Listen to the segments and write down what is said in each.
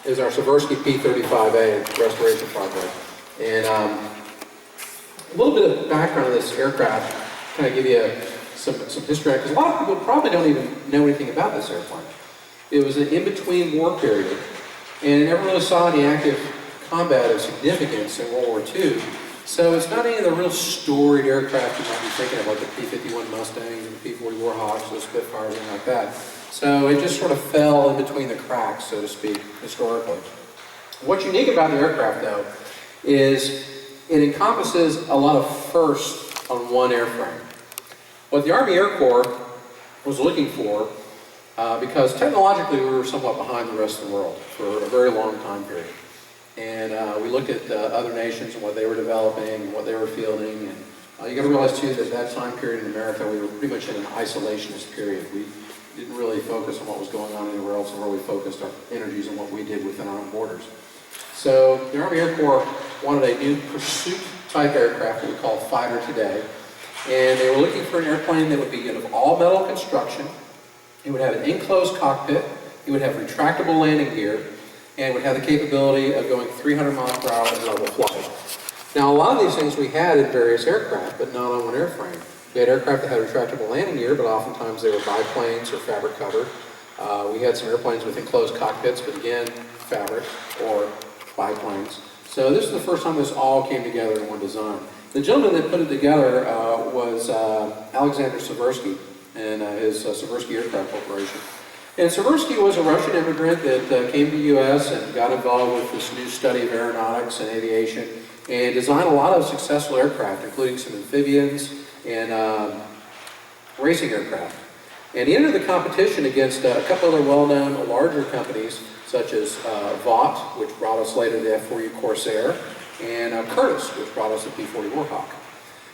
is our Seversky P-35 restoration project. And a little bit of background of this aircraft, kind of give you some history, because a lot of people probably don't even know anything about this airplane. It was an in-between war period, and it never really saw any active combat of significance in World War II. So it's not any of the real storied aircraft you might be thinking of, like the P-51 Mustangs and the P-40 Warhawks, the Spitfires, and like that. So it just sort of fell in between the cracks, so to speak, historically. What's unique about the aircraft, though, is it encompasses a lot of firsts on one airframe. What the Army Air Corps was looking for, because technologically we were somewhat behind the rest of the world for a very long time period. And we looked at other nations and what they were developing and what they were fielding. And you got to realize, too, that that time period in America, we were pretty much in an isolationist period. We didn't really focus on what was going on anywhere else, and really focused our energies on what we did within our own borders. So the Army Air Corps wanted a new pursuit-type aircraft that we call fighter today. And they were looking for an airplane that would be of all-metal construction. It would have an enclosed cockpit. It would have retractable landing gear. And would have the capability of going 300 miles per hour in level flight. Now, a lot of these things we had in various aircraft, but not on one airframe. We had aircraft that had retractable landing gear, but oftentimes they were biplanes or fabric covered. We had some airplanes with enclosed cockpits, but again, fabric or biplanes. So this is the first time this all came together in one design. The gentleman that put it together was Alexander Seversky and his Seversky Aircraft Corporation. And Seversky was a Russian immigrant that came to the U.S. and got involved with this new study of aeronautics and aviation, and designed a lot of successful aircraft, including some amphibians and racing aircraft. And he entered the competition against a couple other well-known larger companies, such as Vought, which brought us later the F-4U Corsair, and Curtiss, which brought us the P-40 Warhawk.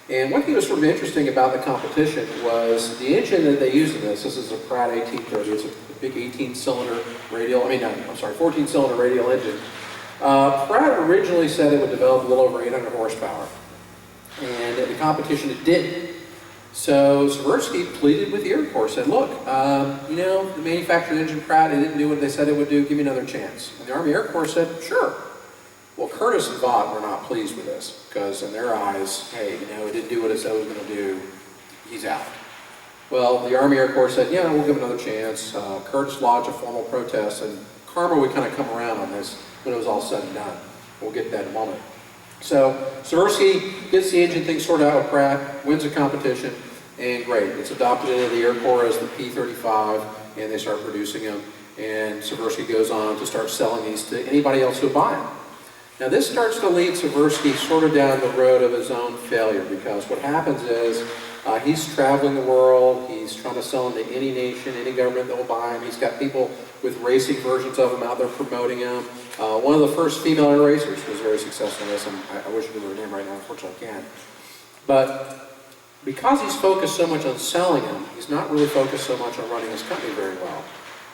And one thing that was sort of interesting about the competition was the engine that they used in this. This is a Pratt 1830. It's a big 18-cylinder radial, 14-cylinder radial engine. Pratt originally said it would develop a little over 800 horsepower. And in the competition, it didn't. So Seversky pleaded with the Air Corps, said, look, the manufactured engine Pratt, it didn't do what they said it would do, give me another chance. And the Army Air Corps said, sure. Well, Curtiss and Vought were not pleased with this, because in their eyes, hey, it didn't do what it said it was going to do, he's out. Well, the Army Air Corps said, yeah, we'll give him another chance. Curtiss lodged a formal protest, and karma would kind of come around on this when it was all said and done. We'll get to that in a moment. So Seversky gets the engine thing sorted out with Pratt, wins the competition, and great. It's adopted into the Air Corps as the P-35, and they start producing them. And Seversky goes on to start selling these to anybody else who would buy them. Now this starts to lead Seversky sort of down the road of his own failure, because what happens is he's traveling the world, he's trying to sell them to any nation, any government that will buy them. He's got people with racing versions of them out there promoting them. One of the first female air racers was very successful in this, and I wish I knew her name right now, unfortunately I can't. But because he's focused so much on selling them, he's not really focused so much on running his company very well.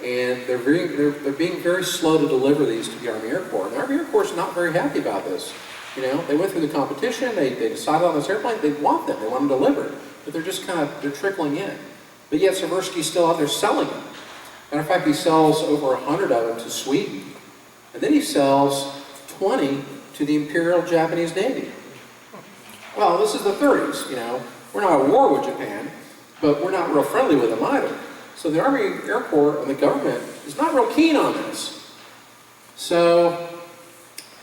And they're being very slow to deliver these to the Army Air Corps. And the Army Air Corps is not very happy about this. They went through the competition, they decided on this airplane, they want them delivered. But they're just they're trickling in. But yet Seversky's still out there selling them. Matter of fact, he sells over 100 of them to Sweden. And then he sells 20 to the Imperial Japanese Navy. Well, this is the 30s, We're not at war with Japan, but we're not real friendly with them either. So the Army Air Corps and the government is not real keen on this. So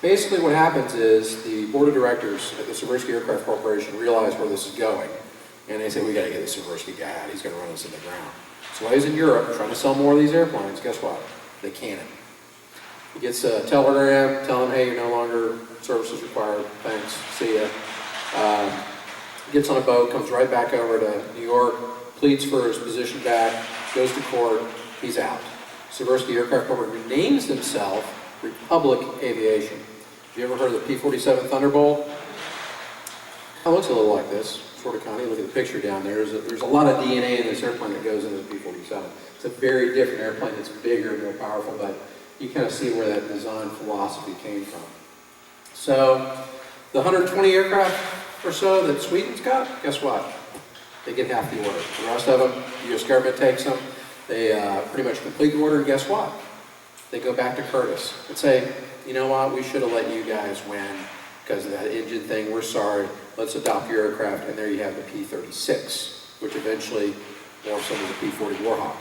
basically what happens is the board of directors at the Seversky Aircraft Corporation realize where this is going. And they say, we got to get the Seversky guy out. He's going to run us in the ground. So while he's in Europe trying to sell more of these airplanes, guess what? They can't. He gets a telegram telling him, hey, you're no longer services required. Thanks. See ya. Gets on a boat, comes right back over to New York, pleads for his position back, goes to court, he's out. Seversky Aircraft Corporation renames themselves Republic Aviation. Have you ever heard of the P-47 Thunderbolt? It looks a little like this, sort of kind of. Look at the picture down there. There's a lot of DNA in this airplane that goes into the P-47. It's a very different airplane. It's bigger and more powerful, but you kind of see where that design philosophy came from. So the 120 aircraft or so that Sweden's got, guess what? They get half the order. The rest of them, the U.S. government takes them. They pretty much complete the order, and guess what? They go back to Curtiss and say, you know what, we should have let you guys win because of that engine thing. We're sorry. Let's adopt your aircraft. And there you have the P-36, which eventually morphs into the P-40 Warhawk.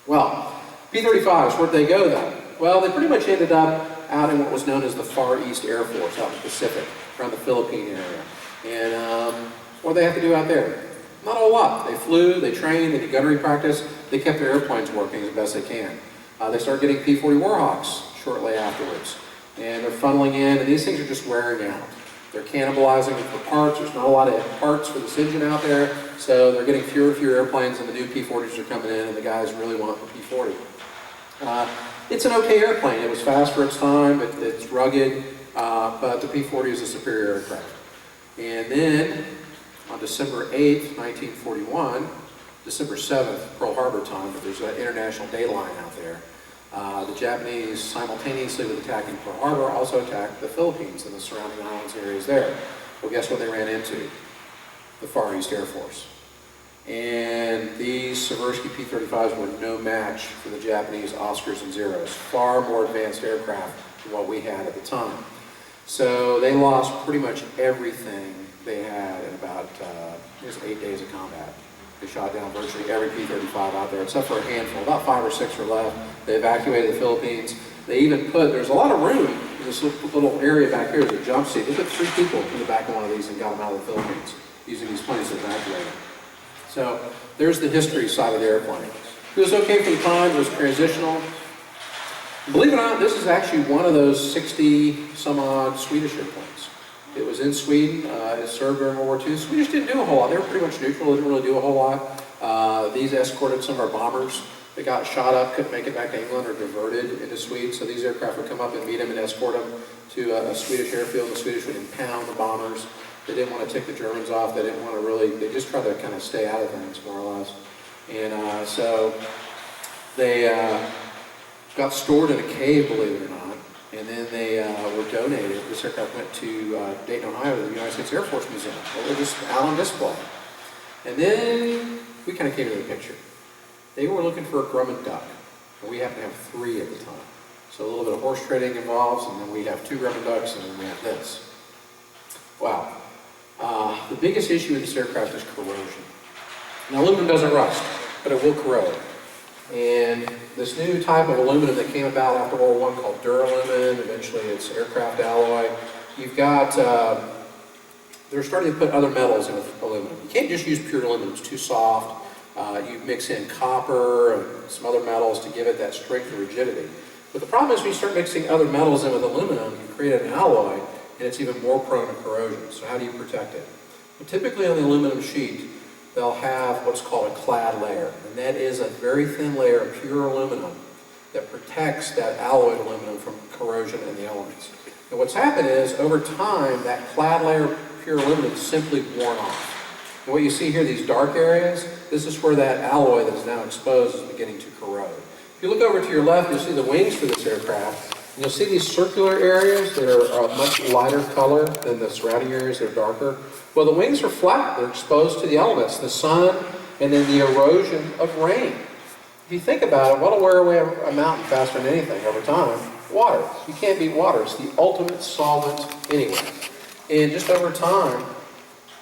Well, P-35s, where'd they go then? Well, they pretty much ended up out in what was known as the Far East Air Force, out in the Pacific, around the Philippine area. And what did they have to do out there? Not a whole lot. They flew, they trained, they did gunnery practice, they kept their airplanes working as best they can. They started getting P-40 Warhawks shortly afterwards. And they're funneling in, and these things are just wearing out. They're cannibalizing them for parts. There's not a lot of parts for this engine out there, so they're getting fewer and fewer airplanes, and the new P-40s are coming in, and the guys really want the P-40. It's an okay airplane. It was fast for its time. It's rugged, but the P-40 is a superior aircraft. And then, on December 8th, 1941, December 7th, Pearl Harbor time, but there's an international date line out there. The Japanese, simultaneously with attacking Pearl Harbor, also attacked the Philippines and the surrounding islands areas there. Well, guess what they ran into? The Far East Air Force. And these Seversky P-35s were no match for the Japanese Oscars and Zeros. Far more advanced aircraft than what we had at the time. So they lost pretty much everything they had in about 8 days of combat. They shot down virtually every P-35 out there, except for a handful. About 5 or 6 were left. They evacuated the Philippines. They even put, there's a lot of room in this little area back here, there's a jump seat. They put 3 people in the back of one of these and got them out of the Philippines using these planes to evacuate them. So there's the history side of the airplane. It was okay for the time, it was transitional. Believe it or not, this is actually one of those 60 some odd Swedish airplanes. It was in Sweden, it served during World War II. The Swedish didn't do a whole lot, they were pretty much neutral, they didn't really do a whole lot. These escorted some of our bombers that got shot up, couldn't make it back to England or diverted into Sweden. So these aircraft would come up and meet them and escort them to a Swedish airfield. The Swedish would impound the bombers. They didn't want to tick the Germans off. They didn't want to really, they just tried to kind of stay out of things, more or less. And so they got stored in a cave, believe it or not. And then they were donated. This aircraft went to Dayton, Ohio, to the United States Air Force Museum. They were just out on display. And then we kind of came to the picture. They were looking for a Grumman duck. And we happen to have 3 at the time. So a little bit of horse trading involves, and then we'd have 2 Grumman ducks, and then we have this. Wow. The biggest issue with this aircraft is corrosion. Now, aluminum doesn't rust, but it will corrode. And this new type of aluminum that came about after World War I called duralumin, eventually it's aircraft alloy. You've got, they're starting to put other metals in aluminum. You can't just use pure aluminum, it's too soft. You mix in copper and some other metals to give it that strength and rigidity. But the problem is when you start mixing other metals in with aluminum, you create an alloy, and it's even more prone to corrosion. So how do you protect it? Well, typically on the aluminum sheet, they'll have what's called a clad layer, and that is a very thin layer of pure aluminum that protects that alloyed aluminum from corrosion in the elements. And what's happened is, over time, that clad layer of pure aluminum is simply worn off. And what you see here, these dark areas, this is where that alloy that is now exposed is beginning to corrode. If you look over to your left, you'll see the wings for this aircraft. And you'll see these circular areas that are a much lighter color than the surrounding areas that are darker. Well, the wings are flat. They're exposed to the elements, the sun, and then the erosion of rain. If you think about it, what'll wear away a mountain faster than anything over time? Water. You can't beat water. It's the ultimate solvent anyway. And just over time,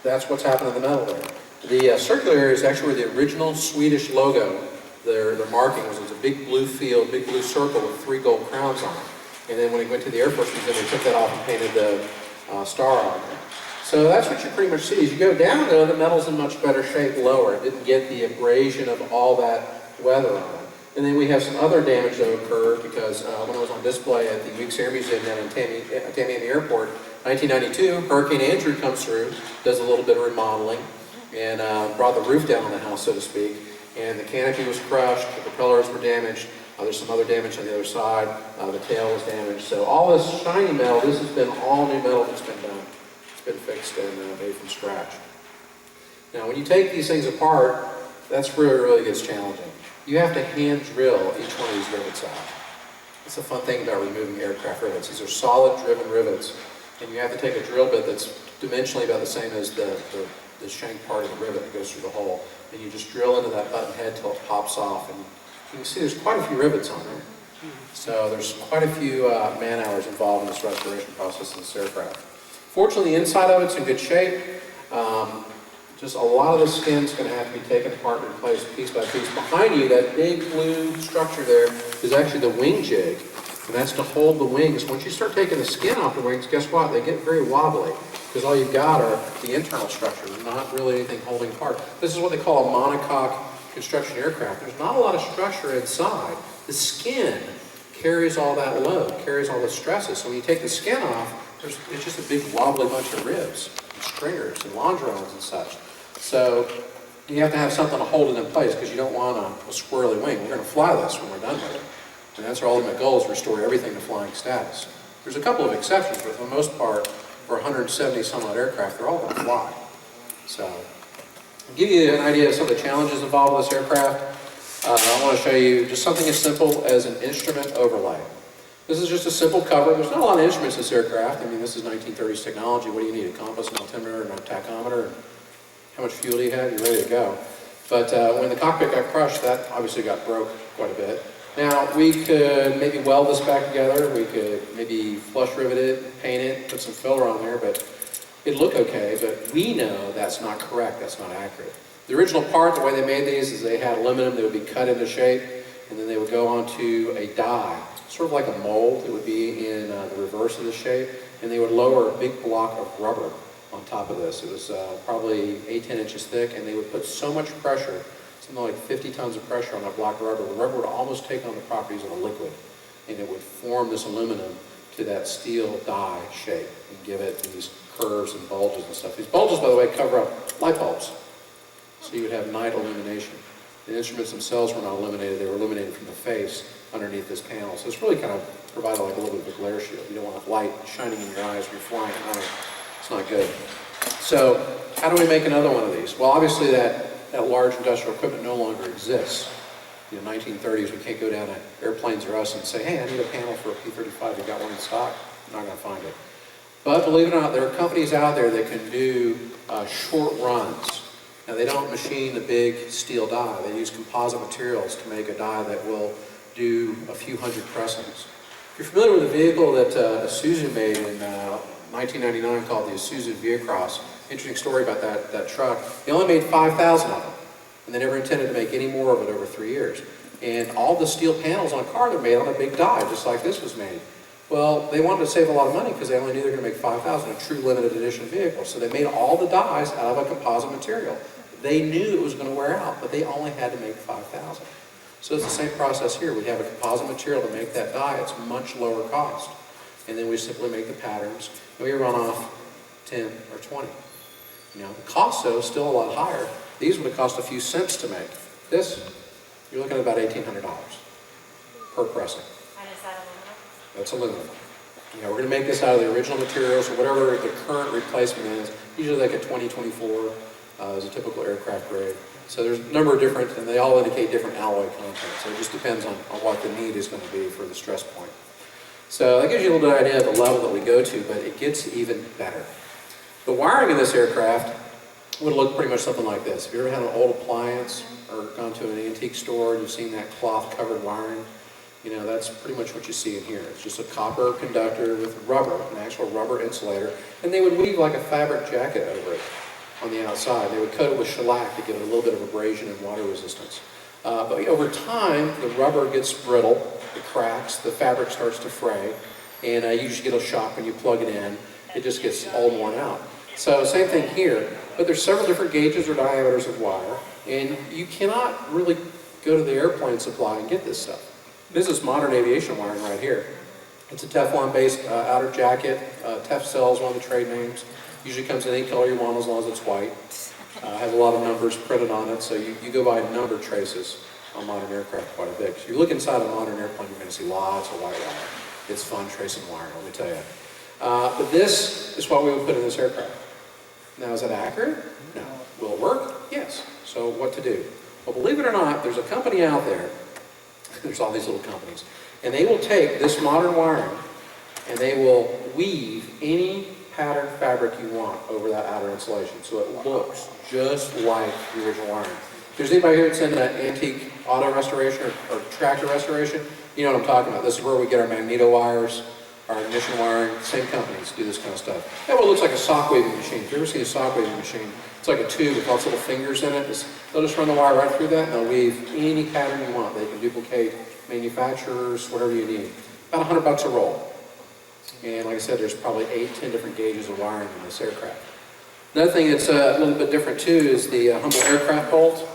that's what's happened to the metal there. The circular area is actually where the original Swedish logo, their marking was. It's a big blue field, big blue circle with 3 gold crowns on it. And then when he went to the Air Force Museum, they took that off and painted the star on it. So that's what you pretty much see. As you go down, though, the metal's in much better shape lower. It didn't get the abrasion of all that weather on it. And then we have some other damage that occurred because when I was on display at the Weeks Air Museum down in Tamiami Airport, 1992, Hurricane Andrew comes through, does a little bit of remodeling, and brought the roof down on the house, so to speak. And the canopy was crushed, the propellers were damaged. There's some other damage on the other side. The tail was damaged. So all this shiny metal, this has been all new metal that's been done. It's been fixed and made from scratch. Now, when you take these things apart, that's where it really gets challenging. You have to hand drill each one of these rivets out. It's the fun thing about removing aircraft rivets. These are solid driven rivets, and you have to take a drill bit that's dimensionally about the same as the shank part of the rivet that goes through the hole, and you just drill into that button head till it pops off. And you can see there's quite a few rivets on there. So there's quite a few man-hours involved in this restoration process of this aircraft. Fortunately, the inside of it's in good shape. Just a lot of the skin's going to have to be taken apart and replaced piece by piece. Behind you, that big blue structure there is actually the wing jig, and that's to hold the wings. Once you start taking the skin off the wings, guess what? They get very wobbly, because all you've got are the internal structure, not really anything holding apart. This is what they call a monocoque construction aircraft. There's not a lot of structure inside. The skin carries all that load, carries all the stresses. So when you take the skin off, it's just a big wobbly bunch of ribs, and stringers, and longerons and such. So you have to have something to hold it in place, because you don't want a squirrely wing. We're going to fly this when we're done with it. And that's our ultimate goal, is restore everything to flying status. There's a couple of exceptions, but for the most part, for 170 some odd aircraft, they're all going to fly. So, I'll give you an idea of some of the challenges involved with this aircraft. I want to show you just something as simple as an instrument overlay. This is just a simple cover. There's not a lot of instruments in this aircraft. I mean, this is 1930s technology. What do you need? A compass, an altimeter, and a tachometer? How much fuel do you have? You're ready to go. But when the cockpit got crushed, that obviously got broke quite a bit. Now, we could maybe weld this back together. We could maybe flush rivet it, paint it, put some filler on there, but it'd look okay. But we know that's not correct. That's not accurate. The original part, the way they made these, is they had aluminum that would be cut into shape, and then they would go onto a die, sort of like a mold. It would be in the reverse of the shape, and they would lower a big block of rubber on top of this. It was probably 8-10 inches thick, and they would put so much pressure, something like 50 tons of pressure on that block of rubber. The rubber would almost take on the properties of a liquid, and it would form this aluminum to that steel die shape and give it these curves and bulges and stuff. These bulges, by the way, cover up light bulbs, so you would have night illumination. The instruments themselves were not illuminated. They were illuminated from the face underneath this panel. So it's really kind of provided like a little bit of a glare shield. You don't want light shining in your eyes when you're flying at night. It's not good. So how do we make another one of these? Well, obviously that large industrial equipment no longer exists. In the 1930s, we can't go down to Airplanes or Us and say, hey, I need a panel for a P-35. You got one in stock? I'm not going to find it. But believe it or not, there are companies out there that can do short runs. Now, they don't machine the big steel die. They use composite materials to make a die that will do a few hundred pressings. If you're familiar with a vehicle that Isuzu made in 1999 called the Isuzu Via-Cross, interesting story about that truck. They only made 5,000 of them, and they never intended to make any more of it over 3 years. And all the steel panels on a car are made on a big die, just like this was made. Well, they wanted to save a lot of money because they only knew they were going to make 5,000, a true limited edition vehicle. So they made all the dies out of a composite material. They knew it was going to wear out, but they only had to make 5,000. So it's the same process here. We have a composite material to make that die. It's much lower cost. And then we simply make the patterns, and we run off 10 or 20. You know, the cost, though, is still a lot higher. These would have cost a few cents to make. This, you're looking at about $1,800 per pressing. And is that aluminum? That's aluminum. You know, we're going to make this out of the original materials, or whatever the current replacement is, usually like a 2024 is a typical aircraft grade. So there's a number of different, and they all indicate different alloy content. So it just depends on what the need is going to be for the stress point. So that gives you a little bit of idea of the level that we go to, but it gets even better. The wiring in this aircraft would look pretty much something like this. If you ever had an old appliance or gone to an antique store and you've seen that cloth-covered wiring, you know, that's pretty much what you see in here. It's just a copper conductor with rubber, an actual rubber insulator, and they would weave like a fabric jacket over it on the outside. They would coat it with shellac to give it a little bit of abrasion and water resistance. But over time, the rubber gets brittle, it cracks, the fabric starts to fray, and you usually get a shock when you plug it in. It just gets all worn out. So same thing here, but there's several different gauges or diameters of wire, and you cannot really go to the airplane supply and get this stuff. This is modern aviation wiring right here. It's a Teflon-based outer jacket. Tefcel is one of the trade names. Usually comes in any color you want as long as it's white. Has a lot of numbers printed on it, so you go by number traces on modern aircraft quite a bit. If you look inside a modern airplane, you're going to see lots of white wire. It's fun tracing wire, let me tell you. But this is what we would put in this aircraft. Now, is that accurate? No. Will it work? Yes. So what to do? Well, believe it or not, there's a company out there, there's all these little companies, and they will take this modern wiring and they will weave any pattern fabric you want over that outer insulation. So it looks just like the original wiring. there's anybody here that's into antique auto restoration or tractor restoration, you know what I'm talking about. This is where we get our magneto wires, our ignition wiring. Same companies do this kind of stuff. That one looks like a sock waving machine. If you ever seen a sock waving machine, it's like a tube with lots of little fingers in it. They'll just run the wire right through that and they'll weave any pattern you want. They can duplicate manufacturers, whatever you need. About $100 a roll. And like I said, there's probably 8-10 different gauges of wiring in this aircraft. Another thing that's a little bit different too is the humble aircraft bolt.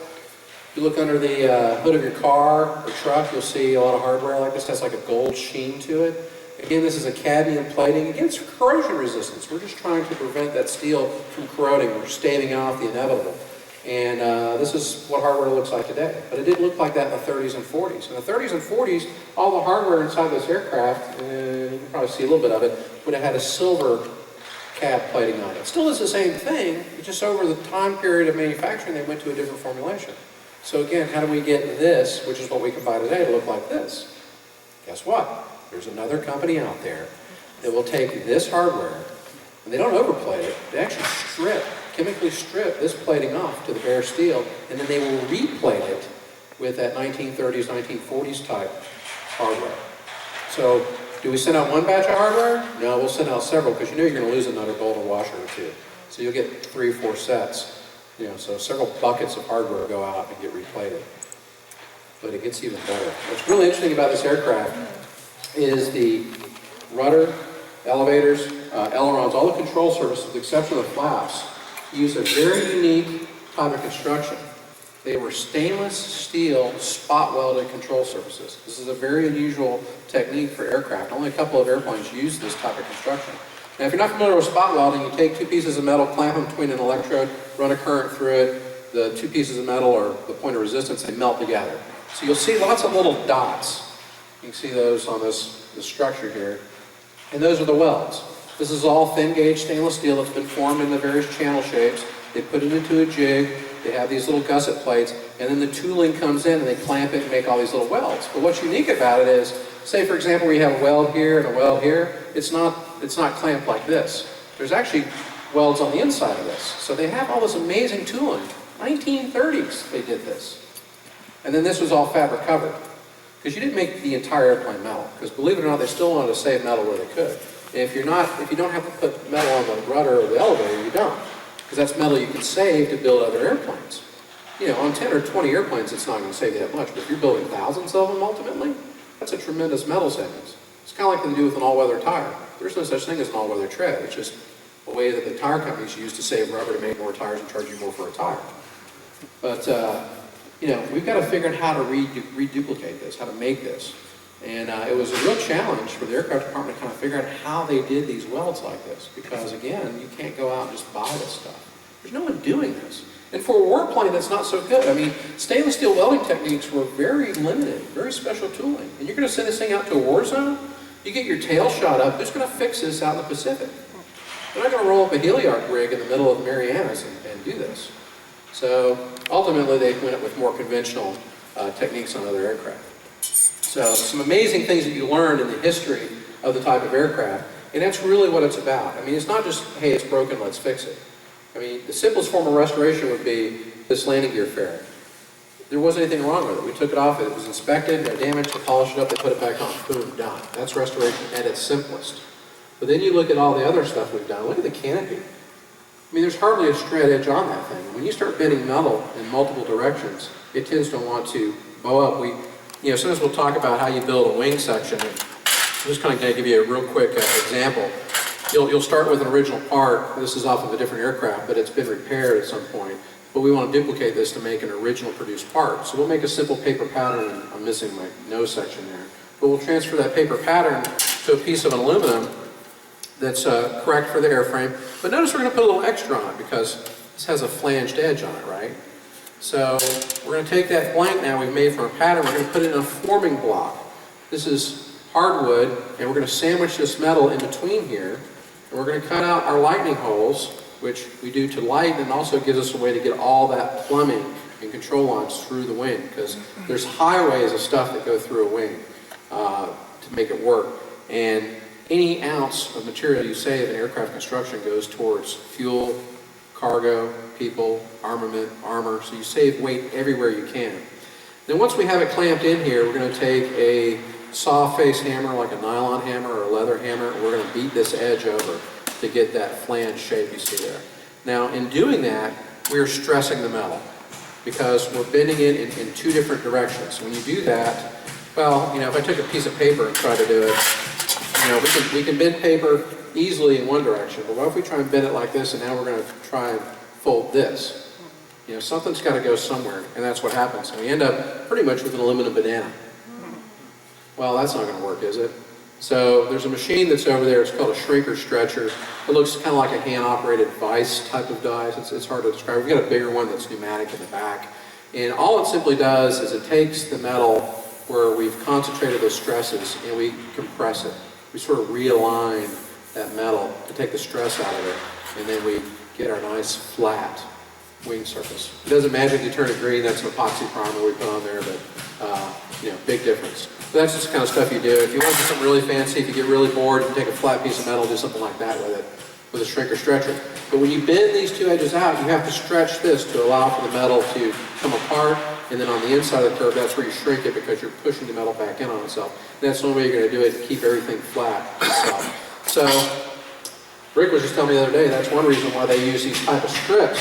If you look under the hood of your car or truck, you'll see a lot of hardware like this. It has like a gold sheen to it. Again, this is a cadmium plating. Again, it's corrosion resistance. We're just trying to prevent that steel from corroding. We're staving off the inevitable. And this is what hardware looks like today. But it didn't look like that in the 30s and 40s. In the 30s and 40s, all the hardware inside this aircraft, you can probably see a little bit of it, would have had a silver cab plating on it. It still is the same thing, but just over the time period of manufacturing, they went to a different formulation. So again, how do we get this, which is what we can buy today, to look like this? Guess what? There's another company out there that will take this hardware, and they don't overplate it, they actually chemically strip this plating off to the bare steel, and then they will replate it with that 1930s, 1940s type hardware. So, do we send out one batch of hardware? No, we'll send out several, because you know you're going to lose another bolt or washer or two. So you'll get 3 or 4 sets. You know, so several buckets of hardware go out and get replated. But it gets even better. What's really interesting about this aircraft is the rudder, elevators, ailerons, all the control surfaces, with the exception of the flaps, use a very unique type of construction. They were stainless steel spot welded control surfaces. This is a very unusual technique for aircraft. Only a couple of airplanes use this type of construction. Now, if you're not familiar with spot welding, you take 2 pieces of metal, clamp them between an electrode, run a current through it. The 2 pieces of metal, or the point of resistance, they melt together. So you'll see lots of little dots. You can see those on this structure here. And those are the welds. This is all thin gauge stainless steel that's been formed in the various channel shapes. They put it into a jig. They have these little gusset plates, and then the tooling comes in and they clamp it and make all these little welds. But what's unique about it is, say for example, we have a weld here and a weld here. It's not clamped like this. There's actually welds on the inside of this. So they have all this amazing tooling. 1930s they did this. And then this was all fabric covered. Because you didn't make the entire airplane metal. Because believe it or not, they still wanted to save metal where they could. And if you don't have to put metal on the rudder or the elevator, you don't. Because that's metal you can save to build other airplanes. You know, on 10 or 20 airplanes, it's not going to save you that much. But if you're building thousands of them ultimately, that's a tremendous metal savings. It's kind of like they do with an all-weather tire. There's no such thing as an all-weather tread. It's just a way that the tire companies use to save rubber to make more tires and charge you more for a tire. But, you know, we've got to figure out how to reduplicate this, how to make this. And it was a real challenge for the aircraft department to kind of figure out how they did these welds like this. Because, again, you can't go out and just buy this stuff. There's no one doing this. And for a warplane, that's not so good. I mean, stainless steel welding techniques were very limited, very special tooling. And you're going to send this thing out to a war zone? You get your tail shot up, who's going to fix this out in the Pacific? They're not going to roll up a Heliarc rig in the middle of the Marianas and do this. So ultimately, they went up with more conventional techniques on other aircraft. So some amazing things that you learned in the history of the type of aircraft, and that's really what it's about. I mean, it's not just, hey, it's broken, let's fix it. I mean, the simplest form of restoration would be this landing gear fairing. There wasn't anything wrong with it. We took it off, it was inspected, no damage, they polished it up, they put it back on, boom, done. That's restoration at its simplest. But then you look at all the other stuff we've done. Look at the canopy. I mean, there's hardly a straight edge on that thing. When you start bending metal in multiple directions, it tends to want to bow up. Sometimes we'll talk about how you build a wing section. I'm just kind of going to give you a real quick example. You'll start with an original part. This is off of a different aircraft, but it's been repaired at some point. But we want to duplicate this to make an original produced part. So we'll make a simple paper pattern. I'm missing my nose section there. But we'll transfer that paper pattern to a piece of aluminum that's correct for the airframe. But notice we're going to put a little extra on it because this has a flanged edge on it, right? So we're going to take that blank now we've made from a pattern, we're going to put it in a forming block. This is hardwood, and we're going to sandwich this metal in between here. And we're going to cut out our lightning holes, which we do to light, and also gives us a way to get all that plumbing and control lines through the wing, because there's highways of stuff that go through a wing to make it work. And any ounce of material you save in aircraft construction goes towards fuel, cargo, people, armament, armor, so you save weight everywhere you can. Then once we have it clamped in here, we're going to take a saw face hammer, like a nylon hammer or a leather hammer, and we're going to beat this edge over to get that flange shape you see there. Now, in doing that, we're stressing the metal because we're bending it in two different directions. When you do that, well, if I took a piece of paper and tried to do it, we can bend paper easily in one direction, but what if we try and bend it like this, and now we're going to try and fold this? Something's got to go somewhere, and that's what happens. And we end up pretty much with an aluminum banana. Well, that's not going to work, is it? So there's a machine that's over there. It's called a shrinker stretcher. It looks kind of like a hand-operated vise type of dies. It's hard to describe. We've got a bigger one that's pneumatic in the back. And all it simply does is it takes the metal where we've concentrated those stresses and we compress it. We sort of realign that metal to take the stress out of it, and then we get our nice flat wing surface. It doesn't magically turn it green. That's an epoxy primer we put on there, but big difference. But that's just the kind of stuff you do. If you want to do something really fancy, if you get really bored, you can take a flat piece of metal, do something like that with it, with a shrinker stretcher. But when you bend these two edges out, you have to stretch this to allow for the metal to come apart, and then on the inside of the curve, that's where you shrink it because you're pushing the metal back in on itself. And that's the only way you're going to do it to keep everything flat itself. So, Rick was just telling me the other day, that's one reason why they use these type of strips.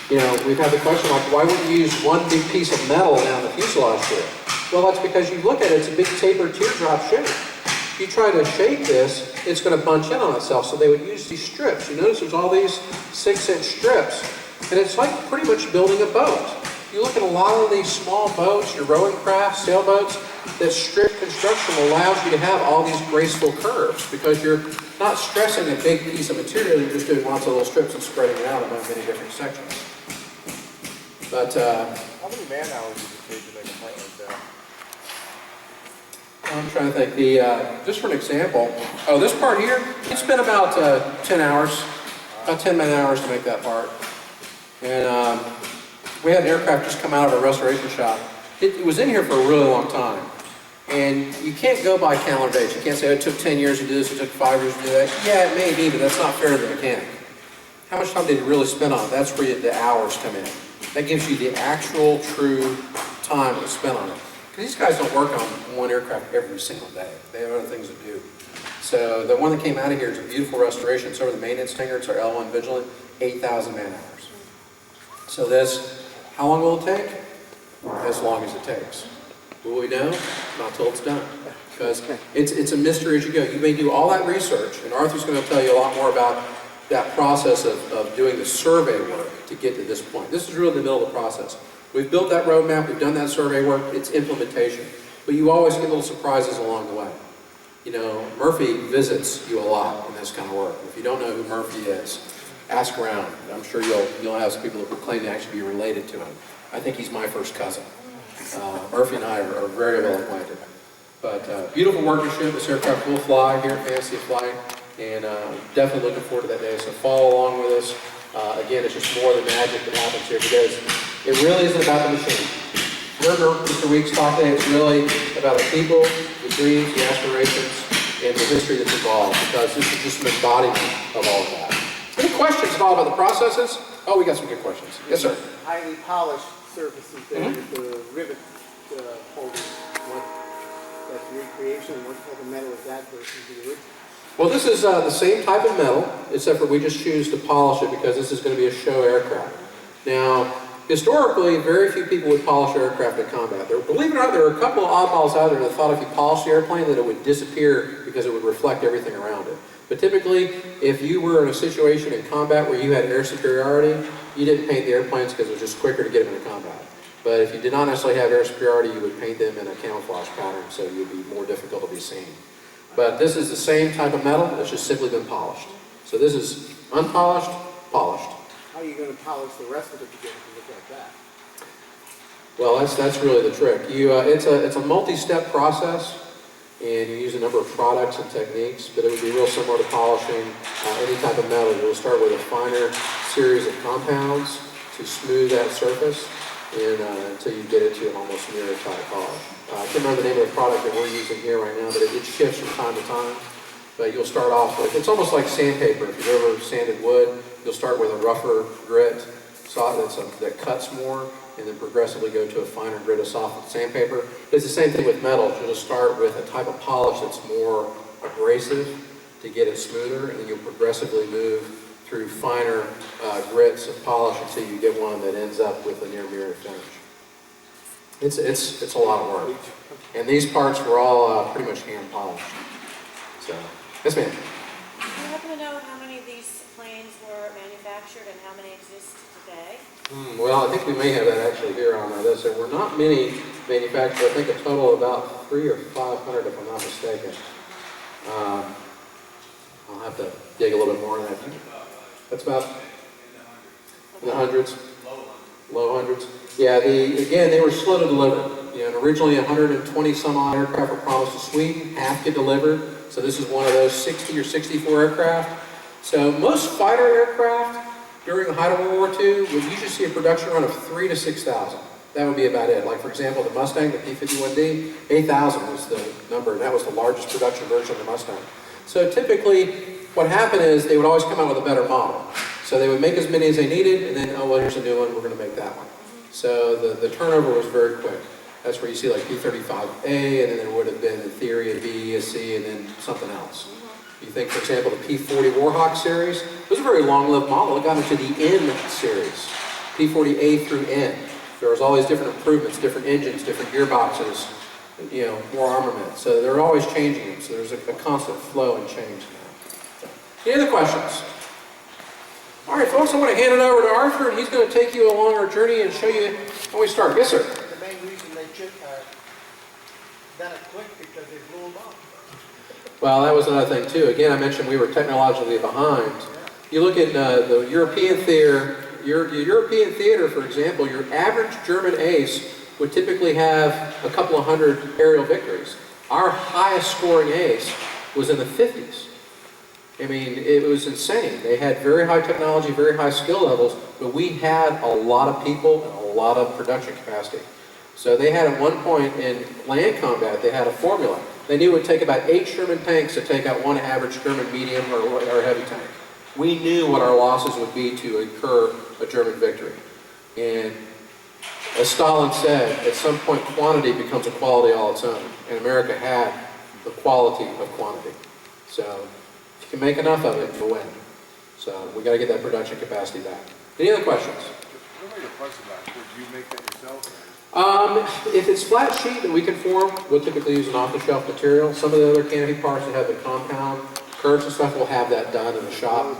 We've had the question like, why wouldn't you use one big piece of metal down the fuselage strip? Well, that's because you look at it, it's a big tapered teardrop shape. If you try to shape this, it's going to bunch in on itself, so they would use these strips. You notice there's all these 6-inch strips, and it's like pretty much building a boat. You look at a lot of these small boats, your rowing craft, sailboats, that strip construction allows you to have all these graceful curves because you're not stressing a big piece of material, you're just doing lots of little strips and spreading it out among many different sections. But, how many man hours does it take to make a plane like that? I'm trying to think, just for an example, this part here, it's been about 10 hours, about 10 man hours to make that part. And we had an aircraft just come out of a restoration shop. It was in here for a really long time. And you can't go by calendar dates. You can't say, it took 10 years to do this, it took 5 years to do that. Yeah, it may be, but that's not fair to the mechanic. How much time did he really spend on it? That's where the hours come in. That gives you the actual, true time to spend on it. Because these guys don't work on one aircraft every single day. They have other things to do. So the one that came out of here is a beautiful restoration. It's over the maintenance hangar. It's our L1 Vigilant, 8,000 man hours. So this, how long will it take? As long as it takes. Will we know? Not till it's done. Because it's a mystery as you go. You may do all that research, and Arthur's going to tell you a lot more about that process of doing the survey work to get to this point. This is really the middle of the process. We've built that roadmap, we've done that survey work, it's implementation. But you always get little surprises along the way. Murphy visits you a lot in this kind of work. If you don't know who Murphy is, ask around. I'm sure you'll have some people that proclaim to actually be related to him. I think he's my first cousin. Murphy and I are very well acquainted. But beautiful workmanship. This aircraft will fly here at Fantasy of Flight, and definitely looking forward to that day. So follow along with us. Again, it's just more of the magic that happens here because it really isn't about the machine. Remember Mr. Weeks' talk today, it's really about the people, the dreams, the aspirations, and the history that's involved because this is just an embodiment of all of that. Any questions at all about the processes? Oh, we got some good questions. Yes, sir. Highly polished surfaces there with the rivet holders. That's recreation. What type of metal is that versus the original? Well, this is the same type of metal, except for we just choose to polish it because this is going to be a show aircraft. Now, historically, very few people would polish aircraft in combat. Believe it or not, there are a couple of oddballs out there that thought if you polished the airplane that it would disappear because it would reflect everything around it. But typically, if you were in a situation in combat where you had air superiority, you didn't paint the airplanes because it was just quicker to get them into combat. But if you did not necessarily have air superiority, you would paint them in a camouflage pattern so you'd be more difficult to be seen. But this is the same type of metal, it's just simply been polished. So this is unpolished, polished. How are you going to polish the rest of it to get it to look like that? Well, that's really the trick. It's a multi-step process, and you use a number of products and techniques, but it would be real similar to polishing any type of metal. You'll start with a finer series of compounds to smooth that surface, and until you get it to an almost mirror type polish. I can't remember the name of the product that we're using here right now, but it shifts from time to time. But you'll start off with, it's almost like sandpaper. If you've ever sanded wood, you'll start with a rougher grit, that cuts more, and then progressively go to a finer grit of soft sandpaper. It's the same thing with metals. You'll just start with a type of polish that's more abrasive to get it smoother, and then you'll progressively move through finer grits of polish until you get one that ends up with a near mirror finish. It's a lot of work. And these parts were all pretty much hand polished. So, yes ma'am. Do you happen to know how many of these planes were manufactured and how many exist today? Well, I think we may have that actually here on this. There were not many manufactured. I think a total of about 300 or 500 if I'm not mistaken. I'll have to dig a little bit more on that. That's about in the hundreds, low hundreds. Yeah, again, they were slow to deliver. And originally 120 some odd aircraft were promised to Sweden, half get delivered. So this is one of those 60 or 64 aircraft. So most fighter aircraft during the height of World War II would usually see a production run of 3,000 to 6,000. That would be about it. Like for example, the Mustang, the P-51D, 8,000 was the number, and that was the largest production version of the Mustang. So typically, what happened is they would always come out with a better model. So they would make as many as they needed, and then, oh, well, here's a new one, we're going to make that one. So the turnover was very quick. That's where you see like P-35A, and then there would have been, in theory, a B, a C, and then something else. You think, for example, the P-40 Warhawk series, it was a very long-lived model. It got into the N series, P-40A through N. There was all these different improvements, different engines, different gearboxes, more armament. So they're always changing them. So there's a constant flow and change now. Any other questions? All right, folks, I want to hand it over to Arthur, and he's going to take you along our journey and show you how we start. Yes, sir. The main reason they done it quick because they blew them up. Well, that was another thing, too. Again, I mentioned we were technologically behind. You look at the European theater, your European theater, for example, your average German ace would typically have a couple of hundred aerial victories. Our highest scoring ace was in the 50s. I mean, it was insane. They had very high technology, very high skill levels, but we had a lot of people and a lot of production capacity. So they had at one point in land combat, they had a formula. They knew it would take about 8 Sherman tanks to take out one average German medium or heavy tank. We knew what our losses would be to incur a German victory. And as Stalin said, at some point quantity becomes a quality all its own. And America had the quality of quantity. So if you can make enough of it, you'll win. So we got to get that production capacity back. Any other questions? What about your parts about it? Do you make that yourself? If it's flat sheet and we can form, we'll typically use an off-the-shelf material. Some of the other canopy parts that have the compound curves and stuff will have that done in the shop.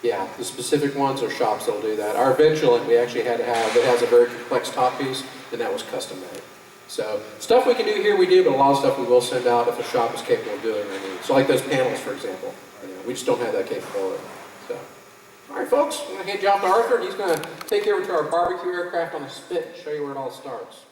Yeah, the specific ones are shops that'll do that. Our Vigilant, we actually had to have, it has a very complex top piece, and that was custom made. So stuff we can do here, we do, but a lot of stuff we will send out if a shop is capable of doing it. So like those panels, for example, we just don't have that capability. So. All right, folks, I'm going to hand you off to Arthur, and he's going to take you over to our barbecue aircraft on the spit and show you where it all starts.